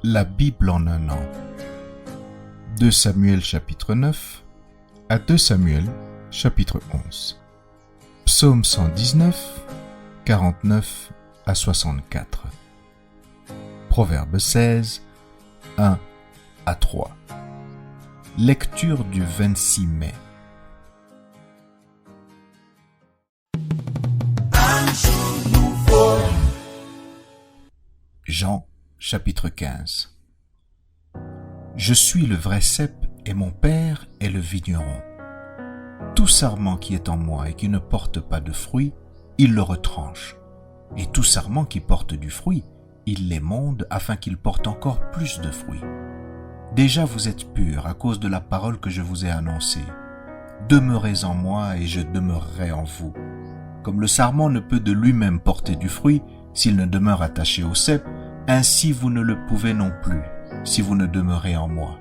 La Bible en un an. 2 Samuel chapitre 9 à 2 Samuel chapitre 11. Psaume 119, 49 à 64. Proverbe 16, 1 à 3. Lecture du 26 mai. Jean chapitre 15. Je suis le vrai cep et mon père est le vigneron. Tout sarment qui est en moi et qui ne porte pas de fruit, il le retranche. Et tout sarment qui porte du fruit, il l'émonde afin qu'il porte encore plus de fruits. Déjà vous êtes purs à cause de la parole que je vous ai annoncée. Demeurez en moi et je demeurerai en vous. Comme le sarment ne peut de lui-même porter du fruit s'il ne demeure attaché au cep, ainsi vous ne le pouvez non plus si vous ne demeurez en moi.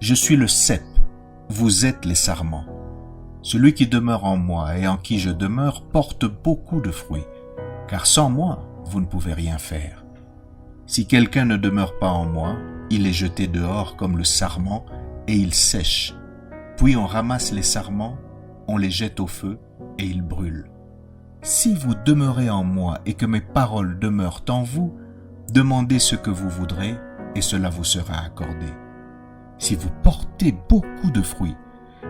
Je suis le cep, vous êtes les sarments. Celui qui demeure en moi et en qui je demeure porte beaucoup de fruits, car sans moi, vous ne pouvez rien faire. Si quelqu'un ne demeure pas en moi, il est jeté dehors comme le sarment et il sèche. Puis on ramasse les sarments, on les jette au feu et ils brûlent. Si vous demeurez en moi et que mes paroles demeurent en vous, demandez ce que vous voudrez et cela vous sera accordé. Si vous portez beaucoup de fruits,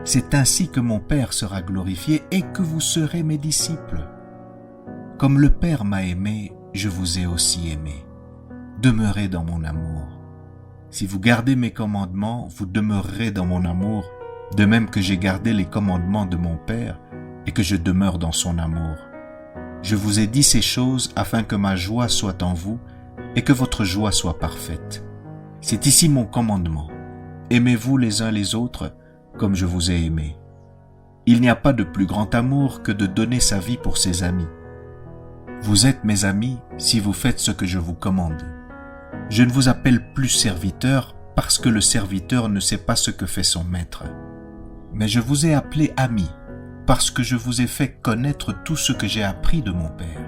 c'est ainsi que mon Père sera glorifié et que vous serez mes disciples. Comme le Père m'a aimé, je vous ai aussi aimé. Demeurez dans mon amour. Si vous gardez mes commandements, vous demeurerez dans mon amour, de même que j'ai gardé les commandements de mon Père et que je demeure dans son amour. Je vous ai dit ces choses afin que ma joie soit en vous et que votre joie soit parfaite. C'est ici mon commandement. Aimez-vous les uns les autres comme je vous ai aimé. Il n'y a pas de plus grand amour que de donner sa vie pour ses amis. Vous êtes mes amis si vous faites ce que je vous commande. Je ne vous appelle plus serviteur parce que le serviteur ne sait pas ce que fait son maître. Mais je vous ai appelé ami parce que je vous ai fait connaître tout ce que j'ai appris de mon Père.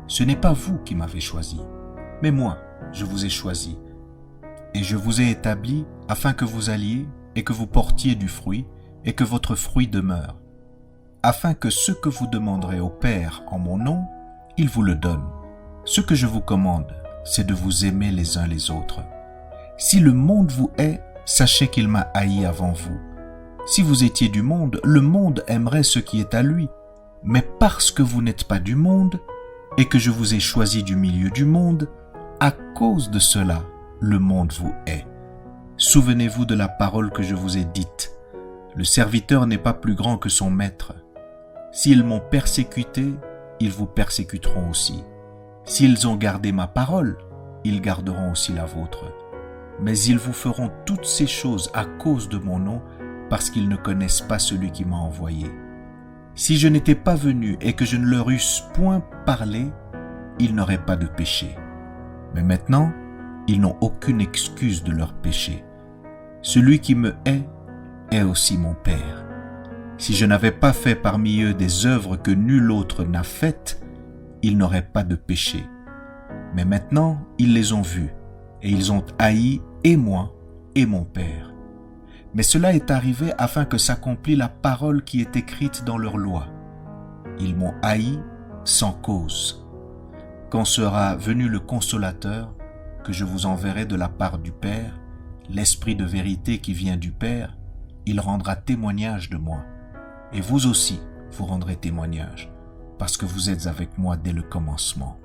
Ce n'est pas vous qui m'avez choisi, mais moi, je vous ai choisi. Et je vous ai établi afin que vous alliez et que vous portiez du fruit et que votre fruit demeure, afin que ce que vous demanderez au Père en mon nom, il vous le donne. Ce que je vous commande, c'est de vous aimer les uns les autres. Si le monde vous hait, sachez qu'il m'a haï avant vous. Si vous étiez du monde, le monde aimerait ce qui est à lui. Mais parce que vous n'êtes pas du monde, et que je vous ai choisi du milieu du monde, à cause de cela, le monde vous hait. Souvenez-vous de la parole que je vous ai dite. Le serviteur n'est pas plus grand que son maître. S'ils m'ont persécuté, ils vous persécuteront aussi. S'ils ont gardé ma parole, ils garderont aussi la vôtre. Mais ils vous feront toutes ces choses à cause de mon nom, parce qu'ils ne connaissent pas celui qui m'a envoyé. Si je n'étais pas venu et que je ne leur eusse point parlé, ils n'auraient pas de péché. Mais maintenant, ils n'ont aucune excuse de leur péché. Celui qui me hait est aussi mon Père. Si je n'avais pas fait parmi eux des œuvres que nul autre n'a faites, ils n'auraient pas de péché. Mais maintenant, ils les ont vus, et ils ont haï et moi et mon Père. Mais cela est arrivé afin que s'accomplisse la parole qui est écrite dans leur loi. Ils m'ont haï sans cause. Quand sera venu le Consolateur, que je vous enverrai de la part du Père, l'Esprit de vérité qui vient du Père, il rendra témoignage de moi. Et vous aussi, vous rendrez témoignage, parce que vous êtes avec moi dès le commencement.